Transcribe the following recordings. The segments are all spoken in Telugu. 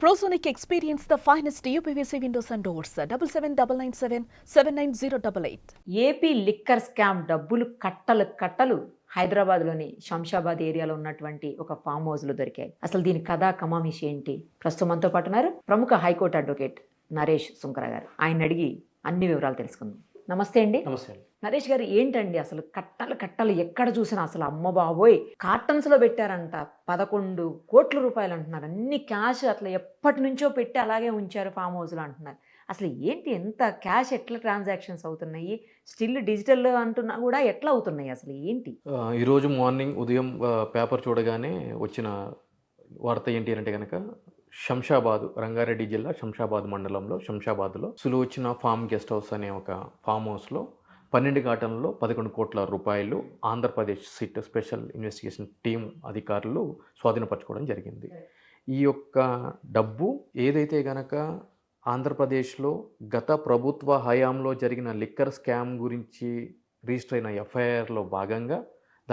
Prosonic experience the finest UPVC windows and doors. 7799779088. AP liquor scam డబ్బులు కట్టలు హైదరాబాద్లోని శంషాబాద్ ఏరియాలో ఉన్నటువంటి ఒక ఫామ్ హౌస్లో దొరికాయి. అసలు దీని కథా కమామిషి ఏంటి? ప్రస్తుతం మనతో పాటు ఉన్నారు ప్రముఖ హైకోర్టు అడ్వకేట్ నరేష్ సుంకర గారు. ఆయన అడిగి అన్ని వివరాలు తెలుసుకుందాం. నమస్తే అండి. నమస్తే. నరేష్ గారు, ఏంటండి అసలు కట్టలు ఎక్కడ చూసినా అసలు అమ్మ బాబోయ్ కార్టన్స్ లో పెట్టారంట. 11 కోట్ల రూపాయలు అంటున్నారు. అన్ని క్యాష్ అట్లా ఎప్పటి నుంచో పెట్టి అలాగే ఉంచారు ఫామ్ హౌస్ లో అంటున్నారు. అసలు ఏంటి, ఎంత క్యాష్ ఎట్లా ట్రాన్సాక్షన్స్ అవుతున్నాయి? స్టిల్ డిజిటల్ అంటున్నా కూడా ఎట్లా అవుతున్నాయి? అసలు ఏంటి? ఈరోజు మార్నింగ్ ఉదయం పేపర్ చూడగానే వచ్చిన వార్త ఏంటి అంటే కనుక శంషాబాద్, రంగారెడ్డి జిల్లా శంషాబాద్ మండలంలో శంషాబాద్లో సులోచన ఫామ్ గెస్ట్ హౌస్ అనే ఒక ఫామ్ హౌస్లో 12 ఘటనలో 11 కోట్ల రూపాయలు Andhra Pradesh SIT special investigation team అధికారులు స్వాధీనపరచుకోవడం జరిగింది. ఈ యొక్క డబ్బు ఏదైతే గనక ఆంధ్రప్రదేశ్లో గత ప్రభుత్వ హయాంలో జరిగిన లిక్కర్ స్కామ్ గురించి రిజిస్టర్ అయిన ఎఫ్ఐఆర్లో భాగంగా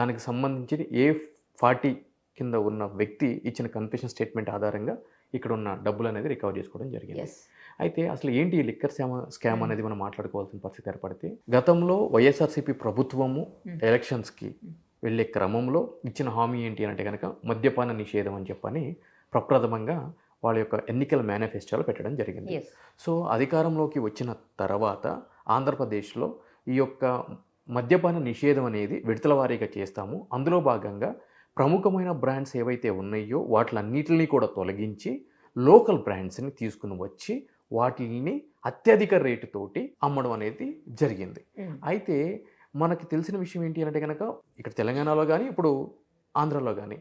దానికి సంబంధించి A40 కింద ఉన్న వ్యక్తి ఇచ్చిన కన్ఫెషన్ స్టేట్మెంట్ ఆధారంగా ఇక్కడ ఉన్న డబ్బులు అనేది రికవర్ చేసుకోవడం జరిగింది. అయితే అసలు ఏంటి ఈ లిక్కర్ స్కామ్ అనేది మనం మాట్లాడుకోవాల్సిన పరిస్థితి ఏర్పడితే, గతంలో వైఎస్ఆర్సీపీ ప్రభుత్వము ఎలక్షన్స్కి వెళ్ళే క్రమంలో ఇచ్చిన హామీ ఏంటి అంటే కనుక మద్యపాన నిషేధం అని చెప్పని ప్రప్రథమంగా వాళ్ళ యొక్క ఎన్నికల మేనిఫెస్టోలో పెట్టడం జరిగింది. సో అధికారంలోకి వచ్చిన తర్వాత ఆంధ్రప్రదేశ్లో ఈ యొక్క మద్యపాన నిషేధం అనేది విడతల వారీగా చేస్తాము. అందులో భాగంగా ప్రముఖమైన బ్రాండ్స్ ఏవైతే ఉన్నాయో వాటిలన్నిటిని కూడా తొలగించి లోకల్ బ్రాండ్స్ని తీసుకుని వచ్చి వాటిని అత్యధిక రేటుతోటి అమ్మడం అనేది జరిగింది. అయితే మనకి తెలిసిన విషయం ఏంటి అంటే కనుక ఇక్కడ తెలంగాణలో కానీ ఇప్పుడు ఆంధ్రాలో కానీ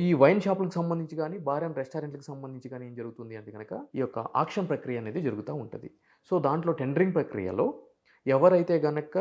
ఈ వైన్ షాపులకు సంబంధించి కానీ బార్ అండ్ రెస్టారెంట్లకు సంబంధించి కానీ ఏం జరుగుతుంది అంటే కనుక ఈ యొక్క ఆక్షన్ ప్రక్రియ అనేది జరుగుతూ ఉంటుంది. సో దాంట్లో టెండరింగ్ ప్రక్రియలో ఎవరైతే కనుక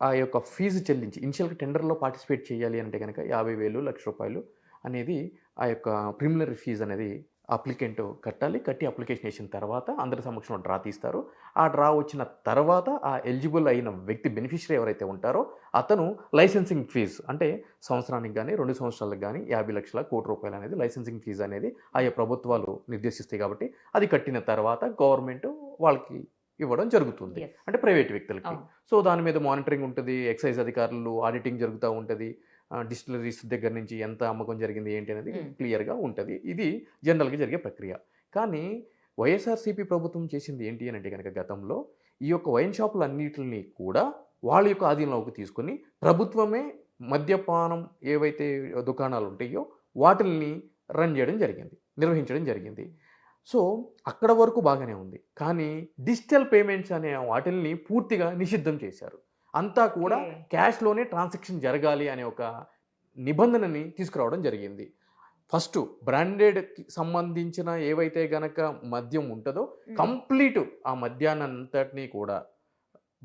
ఆ యొక్క ఫీజు చెల్లించి ఇనిషియల్గా టెండర్లో పార్టిసిపేట్ చేయాలి అంటే కనుక 50,000 లక్ష రూపాయలు అనేది ఆ యొక్క ప్రిలిమినరీ ఫీజు అనేది అప్లికెంట్ కట్టాలి. కట్టి అప్లికేషన్ వేసిన తర్వాత అందరి సమక్షంలో డ్రా తీస్తారు. ఆ డ్రా వచ్చిన తర్వాత ఆ ఎలిజిబుల్ అయిన వ్యక్తి బెనిఫిషరీ ఎవరైతే ఉంటారో అతను లైసెన్సింగ్ ఫీజు అంటే సంవత్సరానికి కానీ 2 సంవత్సరాలకు కానీ 50 లక్షల కోటి రూపాయలు అనేది లైసెన్సింగ్ ఫీజు అనేది ఆయా ప్రభుత్వాలు నిర్దేశిస్తాయి. కాబట్టి అది కట్టిన తర్వాత గవర్నమెంట్ వాళ్ళకి ఇవ్వడం జరుగుతుంది, అంటే ప్రైవేట్ వ్యక్తులకి. సో దాని మీద మానిటరింగ్ ఉంటుంది, ఎక్సైజ్ అధికారులు ఆడిటింగ్ జరుగుతూ ఉంటుంది, డిస్టిలరీస్ దగ్గర నుంచి ఎంత అమ్మకం జరిగింది ఏంటి అనేది క్లియర్గా ఉంటుంది. ఇది జనరల్గా జరిగే ప్రక్రియ. కానీ వైఎస్ఆర్సీపీ ప్రభుత్వం చేసింది ఏంటి అని అంటే కనుక గతంలో ఈ యొక్క వైన్ షాపులు అన్నిటిని కూడా వాళ్ళ యొక్క ఆధీనంలోకి తీసుకొని ప్రభుత్వమే మద్యపానం ఏవైతే దుకాణాలు ఉంటాయో వాటిల్ని రన్ చేయడం జరిగింది, నిర్వహించడం జరిగింది. సో అక్కడ వరకు బాగానే ఉంది. కానీ డిజిటల్ పేమెంట్స్ అనే వాటిల్ని పూర్తిగా నిషిద్ధం చేశారు. అంతా కూడా క్యాష్లోనే ట్రాన్సాక్షన్ జరగాలి అనే ఒక నిబంధనని తీసుకురావడం జరిగింది. ఫస్ట్ బ్రాండెడ్కి సంబంధించిన ఏవైతే గనక మద్యం ఉంటుందో కంప్లీట్ ఆ మద్యాన్నంతటినీ కూడా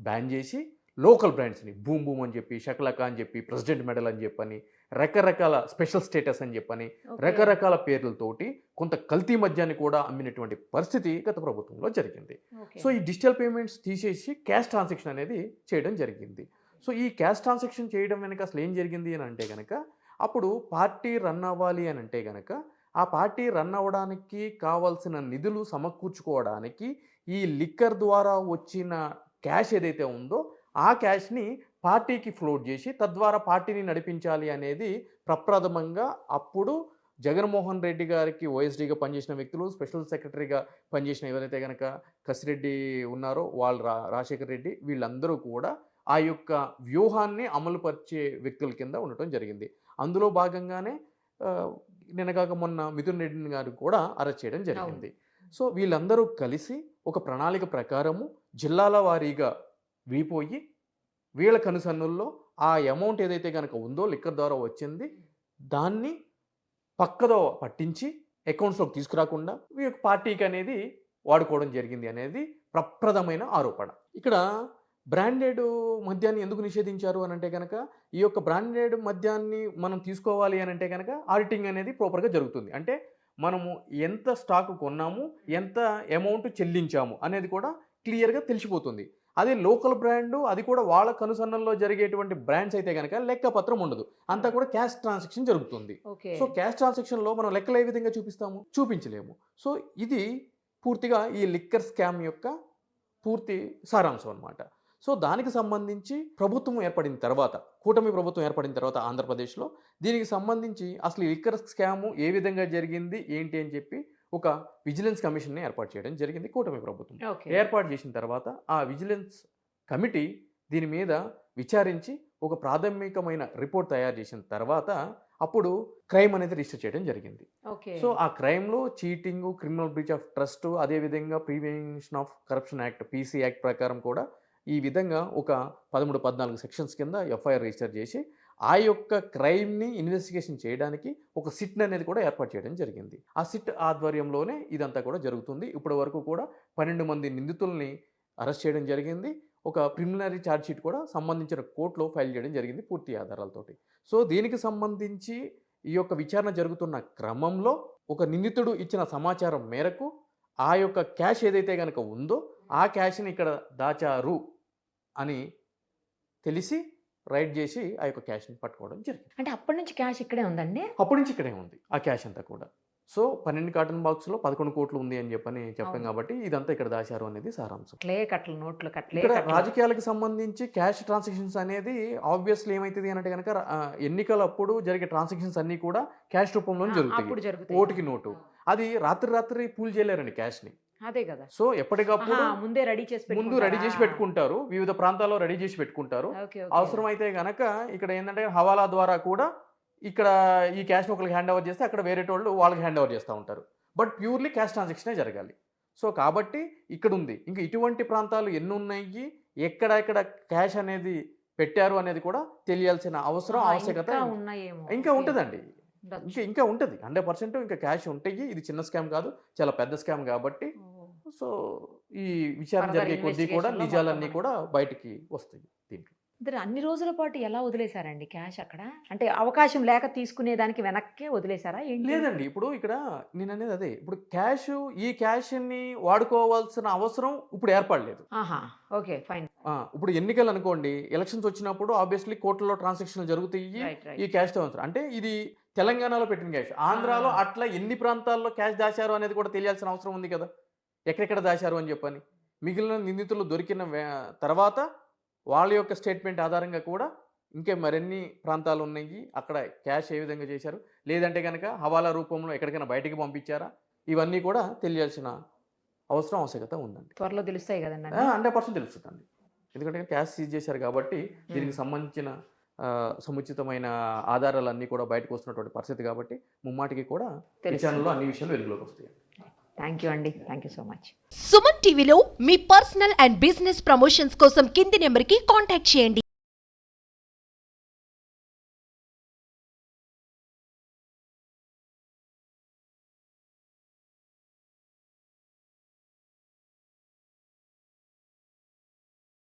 బ్యాన్ చేసి లోకల్ బ్రాండ్స్ని బూమ్ బూమ్ అని చెప్పి, షకలక అని చెప్పి, ప్రెసిడెంట్ మెడల్ అని చెప్పని, రకరకాల స్పెషల్ స్టేటస్ అని చెప్పని రకరకాల పేర్లతోటి కొంత కల్తీ మద్యాన్ని కూడా అమ్మినటువంటి పరిస్థితి గత ప్రభుత్వంలో జరిగింది. సో ఈ డిజిటల్ పేమెంట్స్ తీసేసి క్యాష్ ట్రాన్సాక్షన్ అనేది చేయడం జరిగింది. సో ఈ క్యాష్ ట్రాన్సాక్షన్ చేయడం వెనక అసలు ఏం జరిగింది అని అంటే కనుక అప్పుడు పార్టీ రన్ అవ్వాలి అని అంటే కనుక ఆ పార్టీ రన్ అవ్వడానికి కావాల్సిన నిధులు సమకూర్చుకోవడానికి ఈ లిక్కర్ ద్వారా వచ్చిన క్యాష్ ఏదైతే ఉందో ఆ క్యాష్ని పార్టీకి ఫ్లోట్ చేసి తద్వారా పార్టీని నడిపించాలి అనేది ప్రప్రథమంగా అప్పుడు జగన్మోహన్ రెడ్డి గారికి ఓఎస్డీగా పనిచేసిన వ్యక్తులు, స్పెషల్ సెక్రటరీగా పనిచేసిన ఎవరైతే కనుక కసిరెడ్డి ఉన్నారో వాళ్ళు రాజశేఖర్ రెడ్డి వీళ్ళందరూ కూడా ఆ యొక్క వ్యూహాన్ని అమలుపరిచే వ్యక్తుల కింద ఉండటం జరిగింది. అందులో భాగంగానే నిన్నగాక మొన్న మిథున్ రెడ్డి గారు కూడా అరెస్ట్ చేయడం జరిగింది. సో వీళ్ళందరూ కలిసి ఒక ప్రణాళిక ప్రకారము జిల్లాల వారీగా విడిపోయి వీళ్ళ కనుసన్నుల్లో ఆ అమౌంట్ ఏదైతే కనుక ఉందో లిక్కర్ ద్వారా వచ్చింది దాన్ని పక్కదో పట్టించి అకౌంట్స్లోకి తీసుకురాకుండా ఈ పార్టీకి అనేది వాడుకోవడం జరిగింది అనేది ప్రప్రథమైన ఆరోపణ. ఇక్కడ బ్రాండెడ్ మద్యాన్ని ఎందుకు నిషేధించారు అని అంటే కనుక ఈ యొక్క బ్రాండెడ్ మద్యాన్ని మనం తీసుకోవాలి అని అంటే కనుక ఆడిటింగ్ అనేది ప్రాపర్గా జరుగుతుంది. అంటే మనము ఎంత స్టాక్ కొన్నాము, ఎంత అమౌంట్ చెల్లించాము అనేది కూడా క్లియర్గా తెలిసిపోతుంది. అదే లోకల్ బ్రాండ్, అది కూడా వాళ్ళ కనుసన్నల్లో జరిగేటువంటి బ్రాండ్స్ అయితే కనుక లెక్కపత్రం ఉండదు, అంతా కూడా క్యాష్ ట్రాన్సాక్షన్ జరుగుతుంది. ఓకే. సో క్యాష్ ట్రాన్సాక్షన్లో మనం లెక్కలు ఏ విధంగా చూపిస్తాము? చూపించలేము. సో ఇది పూర్తిగా ఈ లిక్కర్ స్కామ్ యొక్క పూర్తి సారాంశం అన్నమాట. సో దానికి సంబంధించి ప్రభుత్వం ఏర్పడిన తర్వాత, కూటమి ప్రభుత్వం ఏర్పడిన తర్వాత ఆంధ్రప్రదేశ్లో దీనికి సంబంధించి అసలు ఈ లిక్కర్ స్కాము ఏ విధంగా జరిగింది ఏంటి అని చెప్పి ఒక విజిలెన్స్ కమిషన్ని ఏర్పాటు చేయడం జరిగింది కూటమి ప్రభుత్వం. ఓకే. ఏర్పాటు చేసిన తర్వాత ఆ విజిలెన్స్ కమిటీ దీని మీద విచారించి ఒక ప్రాథమికమైన రిపోర్ట్ తయారు చేసిన తర్వాత అప్పుడు క్రైమ్ అనేది రిజిస్టర్ చేయడం జరిగింది. ఓకే. సో ఆ క్రైమ్లో cheating, criminal breach of trust, అదేవిధంగా prevention of corruption act PC act ప్రకారం కూడా ఈ విధంగా ఒక 13-14 సెక్షన్స్ కింద ఎఫ్ఐఆర్ రిజిస్టర్ చేసి ఆ యొక్క క్రైమ్ని ఇన్వెస్టిగేషన్ చేయడానికి ఒక సిట్ అనేది కూడా ఏర్పాటు చేయడం జరిగింది. ఆ సిట్ ఆధ్వర్యంలోనే ఇదంతా కూడా జరుగుతుంది. ఇప్పటి వరకు కూడా 12 మంది నిందితుల్ని అరెస్ట్ చేయడం జరిగింది. ఒక ప్రిలిమినరీ ఛార్జ్ షీట్ కూడా సంబంధించిన కోర్టులో ఫైల్ చేయడం జరిగింది పూర్తి ఆధారాలతోటి. సో దీనికి సంబంధించి ఈ యొక్క విచారణ జరుగుతున్న క్రమంలో ఒక నిందితుడు ఇచ్చిన సమాచారం మేరకు ఆ యొక్క క్యాష్ ఏదైతే కనుక ఉందో ఆ క్యాష్ని ఇక్కడ దాచారు అని తెలిసి రైడ్ చేసి ఆ యొక్క క్యాష్ని పట్టుకోవడం జరిగింది. అంటే అప్పటి నుంచి క్యాష్ ఇక్కడే ఉందండి? అప్పటి నుంచి ఇక్కడే ఉంది ఆ క్యాష్ అంతా కూడా. సో 12 కాటన్ బాక్స్లో 11 కోట్లు ఉంది అని చెప్పని చెప్పాం అవును. కాబట్టి ఇదంతా ఇక్కడ దాచారు అనేది సారాంశం. కట్లే కట్టలు, నోట్లు కట్లే ఇక్కడ కట్టలు. రాజకీయాలకు సంబంధించి క్యాష్ ట్రాన్సాక్షన్స్ అనేది ఆబ్వియస్లీ ఏమైతుంది అంటే కనుక ఎన్నికలప్పుడు జరిగే ట్రాన్సాక్షన్స్ అన్నీ కూడా క్యాష్ రూపంలో అప్పుడు జరుగుతాయి. జరుగుతాయి. ఓటుకి నోటు అది రాత్రి పూల్ చేయలేరండి క్యాష్ని. అదే కదా. సో ఎప్పటికప్పుడు ముందే రెడీ చేసి ముందు రెడీ చేసి పెట్టుకుంటారు, వివిధ ప్రాంతాల్లో రెడీ చేసి పెట్టుకుంటారు. ఓకే. అవసరమైతే గనక ఇక్కడ ఏంటంటే హవాలా ద్వారా కూడా ఇక్కడ ఈ క్యాష్ని ఒకరికి హ్యాండ్ ఓవర్ చేస్తే అక్కడ వేరే వాళ్ళు వాళ్ళకి హ్యాండ్ ఓవర్ చేస్తూ ఉంటారు. బట్ ప్యూర్లీ క్యాష్ ట్రాన్సాక్షనే జరగాలి. సో కాబట్టి ఇక్కడ ఉంది. ఇంకా ఇటువంటి ప్రాంతాలు ఎన్ని ఉన్నాయి, ఎక్కడ క్యాష్ అనేది పెట్టారు అనేది కూడా తెలియాల్సిన అవసరం, ఆవశ్యకత ఉన్నాయేమో. ఇంకా ఉంటుందండి. ఇంకా ఉంటుంది 100%. ఇంకా క్యాష్ ఉంటాయి. ఇది చిన్న స్కామ్ కాదు, చాలా పెద్ద స్కామ్ కాబట్టి సో ఈ విచారణ Further జరిగే కొద్దీ కూడా investigation లో నిజాలన్నీ మొత్తం కూడా బయటికి వస్తాయి దీంట్లో. ఇద్దరు అన్ని రోజుల పాటు ఎలా వదిలేశారండి క్యాష్ అక్కడ? అంటే అవకాశం లేక తీసుకునే దానికి వెనక్కే వదిలేశారా ఏంటి? లేదండి, ఇప్పుడు ఇక్కడ నేను అనేది అదే, ఇప్పుడు ఈ క్యాష్ని వాడుకోవాల్సిన అవసరం ఇప్పుడు ఏర్పడలేదు. ఆహా. ఓకే. ఫైన్. ఇప్పుడు ఎన్నికలు అనుకోండి, ఎలక్షన్స్ వచ్చినప్పుడు ఆబ్వియస్లీ కోర్టులో ట్రాన్సాక్షన్లు జరుగుతాయి. రైట్. ఈ క్యాష్తో అవసరం అంటే ఇది తెలంగాణలో పెట్టిన క్యాష్, ఆంధ్రాలో అట్లా ఎన్ని ప్రాంతాల్లో క్యాష్ దాచారు అనేది కూడా తెలియాల్సిన అవసరం ఉంది కదా, ఎక్కడెక్కడ దాచారు అని చెప్పని. మిగిలిన నిందితులు దొరికిన తర్వాత వాళ్ళ యొక్క స్టేట్మెంట్ ఆధారంగా కూడా ఇంకే మరిన్ని ప్రాంతాలు ఉన్నాయి, అక్కడ క్యాష్ ఏ విధంగా చేశారు, లేదంటే కనుక హవాలా రూపంలో ఎక్కడికైనా బయటికి పంపించారా, ఇవన్నీ కూడా తెలియాల్సిన అవసరం, ఆవశ్యకత ఉందండి. త్వరలో తెలుస్తాయి కదండి. 100% తెలుస్తుందండి. ఎందుకంటే క్యాష్ సీజ్ చేశారు కాబట్టి దీనికి సంబంధించిన సముచితమైన ఆధారాలన్నీ కూడా బయటకు వస్తున్నటువంటి పరిస్థితి కాబట్టి ముమ్మాటికి కూడా విచారణలో అన్ని విషయాలు వెలుగులోకి వస్తాయి. థ్యాంక్ యూ అండి. Thank you so much. Suman టీవీలో మీ పర్సనల్ అండ్ బిజినెస్ ప్రమోషన్స్ కోసం కింది నెంబర్కి కాంటాక్ట్ చేయండి.